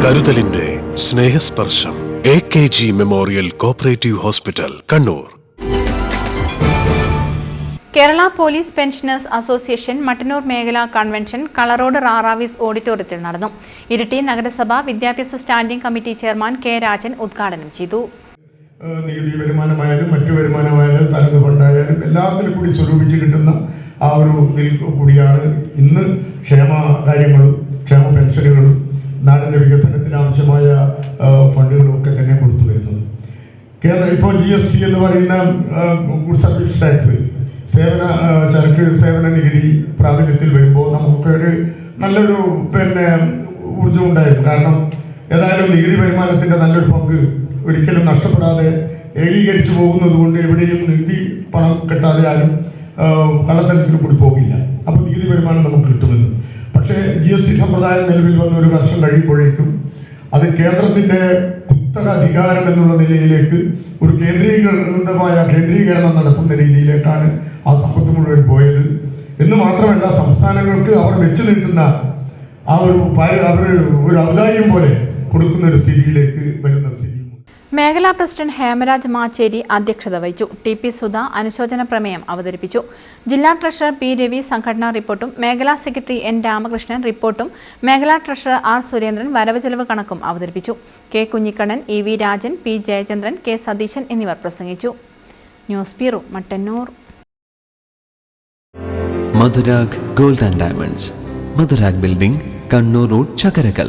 കരുതലിന്റെ സ്നേഹസ്പർശം AKG memorial cooperative hospital, Kannur. Kerala police pensioners association Mattannur മേഖലാ convention Kalarode റാറാവിസ് ഓഡിറ്റോറിയത്തിൽ നടന്നു. ഇരിട്ടി നഗരസഭ വിദ്യാഭ്യാസ standing committee chairman K Rajan ഉദ്ഘാടനം ചെയ്തു. നികുതി വരുമാനമായാലും മറ്റു വരുമാനമായാലും തനത് ഫണ്ടായാലും എല്ലാത്തിലും കൂടി സ്വരൂപിച്ച് കിട്ടുന്ന ആ ഒരു ഇതിൽ കൂടിയാണ് ഇന്ന് ക്ഷേമ കാര്യങ്ങളും ക്ഷേമ പെൻഷനുകളും നാടിൻ്റെ വികസനത്തിന് ആവശ്യമായ ഫണ്ടുകളും ഒക്കെ തന്നെ കൊടുത്തു വരുന്നത്. ഇപ്പോൾ GST എന്ന് പറയുന്ന ഗുഡ് സർവീസ് ടാക്സ്, ചരക്ക് സേവന നികുതി പ്രാബല്യത്തിൽ വരുമ്പോൾ നമുക്കൊക്കെ ഒരു നല്ലൊരു ഊർജ്ജം ഉണ്ടായിരുന്നു. കാരണം ഏതായാലും നികുതി വരുമാനത്തിൻ്റെ നല്ലൊരു പങ്ക് ഒരിക്കലും നഷ്ടപ്പെടാതെ ഏകീകരിച്ചു പോകുന്നത് കൊണ്ട് എവിടെയും നികുതി പണം കെട്ടാതെ ആരും കള്ളത്തരത്തിൽ കൂടി പോകില്ല. അപ്പോൾ നികുതി വരുമാനം നമുക്ക് കിട്ടുമെന്ന്. പക്ഷേ GST സമ്പ്രദായം നിലവിൽ വന്ന ഒരു വർഷം കഴിയുമ്പോഴേക്കും അത് കേന്ദ്രത്തിൻ്റെ കുത്തക അധികാരം എന്നുള്ള നിലയിലേക്ക് ഒരു കേന്ദ്രീകരണം നടത്തുന്ന രീതിയിലേക്കാണ് ആ സമ്പത്ത് മുഴുവൻ പോയത് എന്ന് മാത്രമല്ല, സംസ്ഥാനങ്ങൾക്ക് അവർ വെച്ചു നിൽക്കുന്ന ആ ഒരു ഔദാര്യം പോലെ കൊടുക്കുന്ന ഒരു സ്ഥിതിയിലേക്ക് വരുന്ന സ്ഥിതി. മേഖലാ പ്രസിഡന്റ് ഹേമരാജ് മാച്ചേരി അധ്യക്ഷത വഹിച്ചു. TP സുധ അനുശോചന പ്രമേയം അവതരിപ്പിച്ചു. ജില്ലാ ട്രഷറർ P രവി സംഘടനാ റിപ്പോർട്ടും മേഖലാ സെക്രട്ടറി N രാമകൃഷ്ണൻ റിപ്പോർട്ടും മേഖലാ ട്രഷറർ R സുരേന്ദ്രൻ വരവ് ചെലവ് കണക്കും അവതരിപ്പിച്ചു. K Kunhikannan, EV Rajan, P Jayachandran, K Satheesan എന്നിവർ പ്രസംഗിച്ചു. News bureau, Mattannur. Madhurag gold and diamonds, Madhurag building, Kannur road, Chakkarakal.